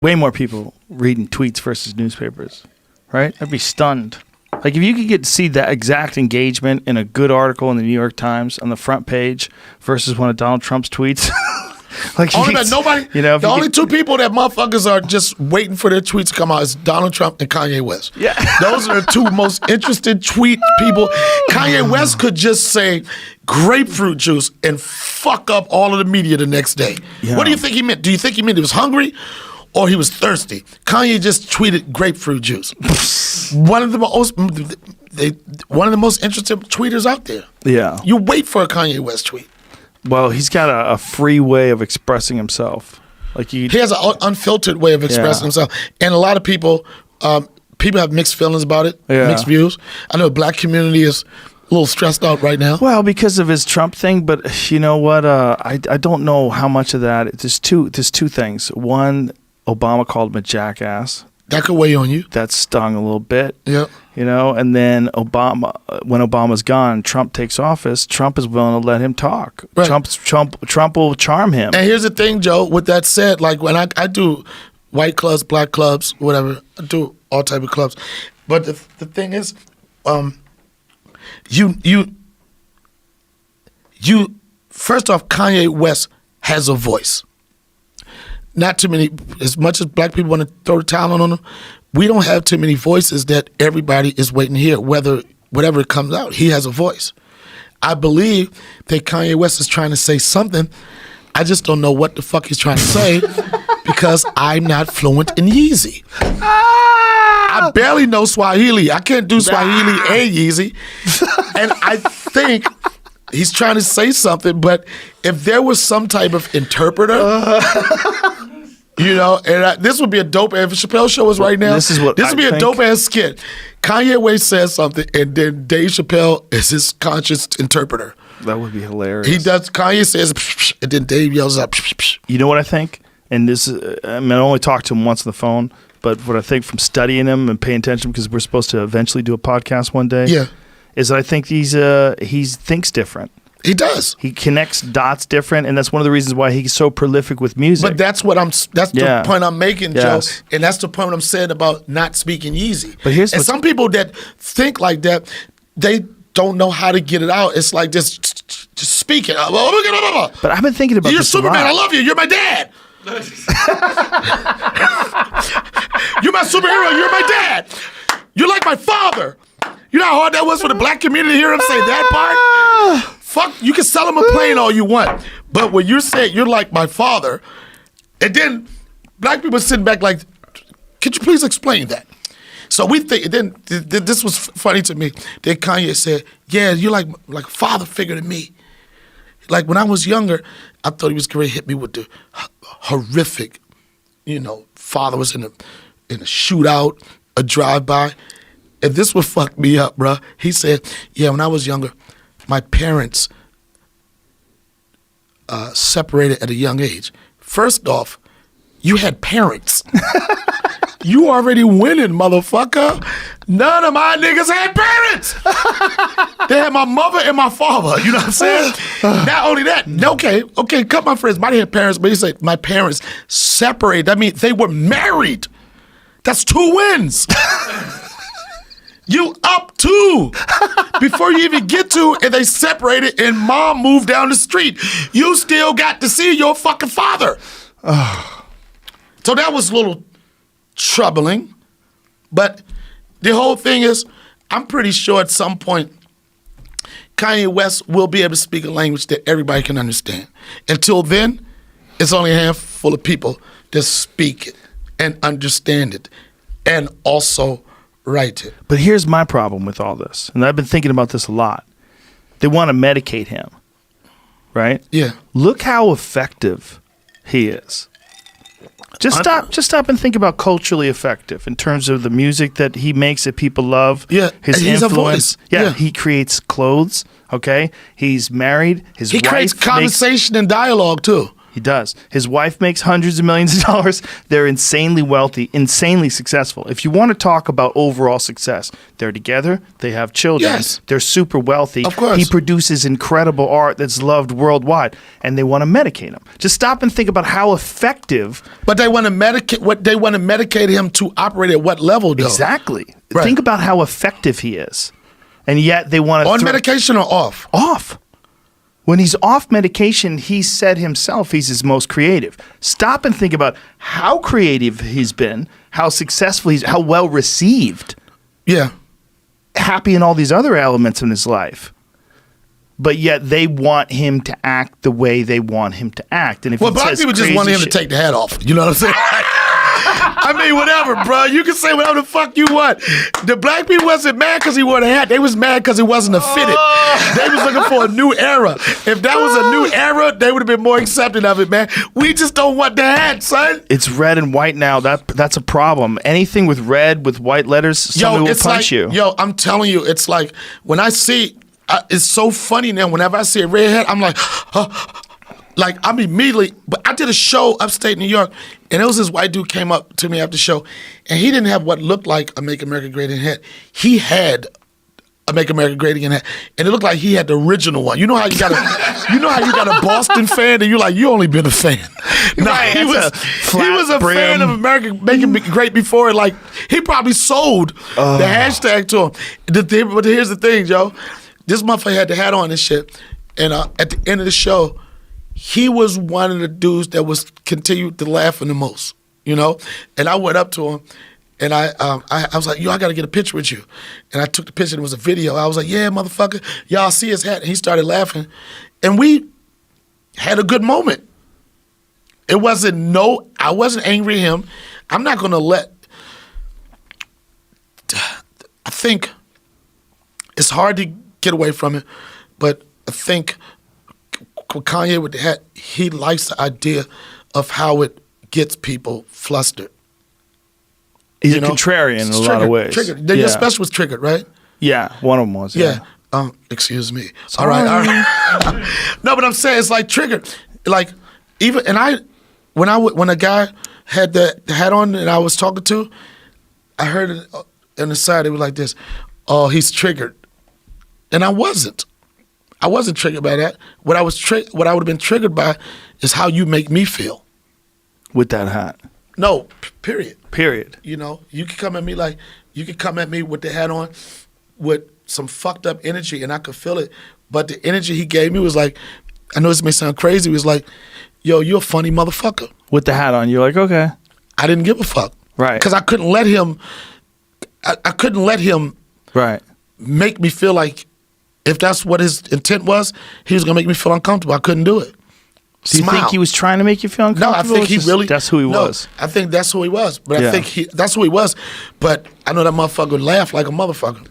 way more people reading tweets versus newspapers, right? I'd be stunned. Like if you could get to see that exact engagement in a good article in the New York Times on the front page versus one of Donald Trump's tweets. Like only that nobody, you know, the only two people that motherfuckers are just waiting for their tweets to come out is Donald Trump and Kanye West. Yeah. Those are the two most interested tweet people. Kanye West could just say grapefruit juice and fuck up all of the media the next day. Yeah. What do you think he meant? Do you think he meant he was hungry or he was thirsty? Kanye just tweeted grapefruit juice. One of the most interesting tweeters out there. Yeah. You wait for a Kanye West tweet. Well, he's got a free way of expressing himself. Like he has an unfiltered way of expressing himself, and a lot of people have mixed feelings about it, mixed views. I know the black community is a little stressed out right now. Well, because of his Trump thing, but you know what? I don't know how much of that. There's two things. One, Obama called him a jackass. That could weigh on you. That stung a little bit. Yeah. You know, and then when Obama's gone, Trump takes office. Trump is willing to let him talk. Right. Trump will charm him. And here's the thing, Joe. With that said, like when I do white clubs, black clubs, whatever, I do all type of clubs. But the thing is, you first off, Kanye West has a voice. Not too many, as much as black people want to throw the towel on him, we don't have too many voices that everybody is waiting to hear, whatever it comes out. He has a voice. I believe that Kanye West is trying to say something. I just don't know what the fuck he's trying to say because I'm not fluent in Yeezy. I barely know Swahili. I can't do Swahili and Yeezy. And I think he's trying to say something, but if there was some type of interpreter, you know, and this would be a dope. If Chappelle's show was right now, this would be a dope ass skit. Kanye West says something, and then Dave Chappelle is his conscious interpreter. That would be hilarious. He does. Kanye says, and then Dave yells out. You know what I think? And this, I mean, I only talked to him once on the phone, but what I think from studying him and paying attention, because we're supposed to eventually do a podcast one day. Yeah. Is that I think he thinks different. He does. He connects dots different, and that's one of the reasons why he's so prolific with music. But that's the point I'm making, Joe. And that's the point I'm saying about not speaking Yeezy. But here's some people that think like that, they don't know how to get it out. It's like just speak it. But I've been thinking about You're this Superman. a lot. I love you. You're my dad. You're my superhero. You're my dad. You're like my father. You know how hard that was for the black community to hear him say that part? Fuck, you can sell him a plane all you want. But when you're saying you're like my father, and then black people sitting back like, could you please explain that? So we think, then this was funny to me. Then Kanye said, yeah, you're like a father figure to me. Like when I was younger, I thought he was going to hit me with the horrific, you know, father was in a shootout, a drive-by. And this would fuck me up, bro. He said, yeah, when I was younger, my parents separated at a young age. First off, you had parents. You already winning, motherfucker. None of my niggas had parents. They had my mother and my father. You know what I'm saying? Not only that, okay, cut my friends. Might have parents, but he said my parents separated. That means they were married. That's 2 wins. You up 2 before you even get to, and they separated, and mom moved down the street. You still got to see your fucking father. So that was a little troubling, but the whole thing is, I'm pretty sure at some point, Kanye West will be able to speak a language that everybody can understand. Until then, it's only a handful of people that speak it and understand it, and also write it. But here's my problem with all this, and I've been thinking about this a lot. They want to medicate him, right? Yeah. Look how effective he is. Just stop and think about culturally effective in terms of the music that he makes that people love. Yeah, his he's influence. A voice. Yeah, he creates clothes. Okay, he's married. His wife creates conversation and dialogue too. He does. His wife makes hundreds of millions of dollars. They're insanely wealthy, insanely successful. If you want to talk about overall success, they're together. They have children. Yes. They're super wealthy. Of course. He produces incredible art that's loved worldwide, and they want to medicate him. Just stop and think about how effective. But they want to medicate him to operate at what level, though? Exactly. Right. Think about how effective he is, and yet they want to On medication or off? off. When he's off medication, he said himself he's his most creative. Stop and think about how creative he's been, how successful how well received, Yeah. happy in all these other elements in his life. But yet they want him to act the way they want him to act. And if Well, he black says people just crazy want him shit- to take the hat off. You know what I'm saying? I mean, whatever, bro. You can say whatever the fuck you want. The black people wasn't mad because he wore the hat. They was mad because it wasn't a fitted. They was looking for a new era. If that was a new era, they would have been more accepting of it, man. We just don't want the hat, son. It's red and white now. That's a problem. Anything with red, with white letters, somebody will punch you. Yo, I'm telling you, it's like when I see, it's so funny now. Whenever I see a red hat, I'm like, like I'm immediately. But I did a show upstate New York, and it was this white dude came up to me after the show, and he didn't have what looked like a Make America Great Again hat. He had a Make America Great Again hat, and it looked like he had the original one. You know how you got a Boston fan, and you're like, you only been a fan. No, Right, he that's was a brim. fan of America making it great before. Like he probably sold the hashtag to him. But here's the thing, Joe. This motherfucker had the hat on and shit, and at the end of the show, he was one of the dudes that was continued to laughing the most, you know? And I went up to him, and I was like, yo, I got to get a picture with you. And I took the picture, and it was a video. I was like, yeah, motherfucker, y'all see his hat? And he started laughing. And we had a good moment. I wasn't angry at him. I'm not going to I think it's hard to get away from it, but I think Kanye with the hat, he likes the idea of how it gets people flustered. He's a contrarian in a lot of ways. Triggered. Your special was triggered, right? Yeah, one of them was. Yeah. Excuse me. All right. No, but I'm saying it's like triggered. Like even when a guy had the hat on and I was talking to, I heard it on the side. It was like this. Oh, he's triggered, and I wasn't. I wasn't triggered by that. What I would have been triggered by is how you make me feel. With that hat. No, period. Period. You know, you could come at me with the hat on with some fucked up energy and I could feel it. But the energy he gave me was like, I know this may sound crazy, it was like, yo, you're a funny motherfucker. With the hat on, you're like, okay. I didn't give a fuck. Right. Because I couldn't let him, Right. make me feel like if that's what his intent was, he was going to make me feel uncomfortable. I couldn't do it. Do you think he was trying to make you feel No, uncomfortable? I think That's who he was. I think that's who he was. But Yeah. I think that's who he was. But I know that motherfucker would laugh like a motherfucker.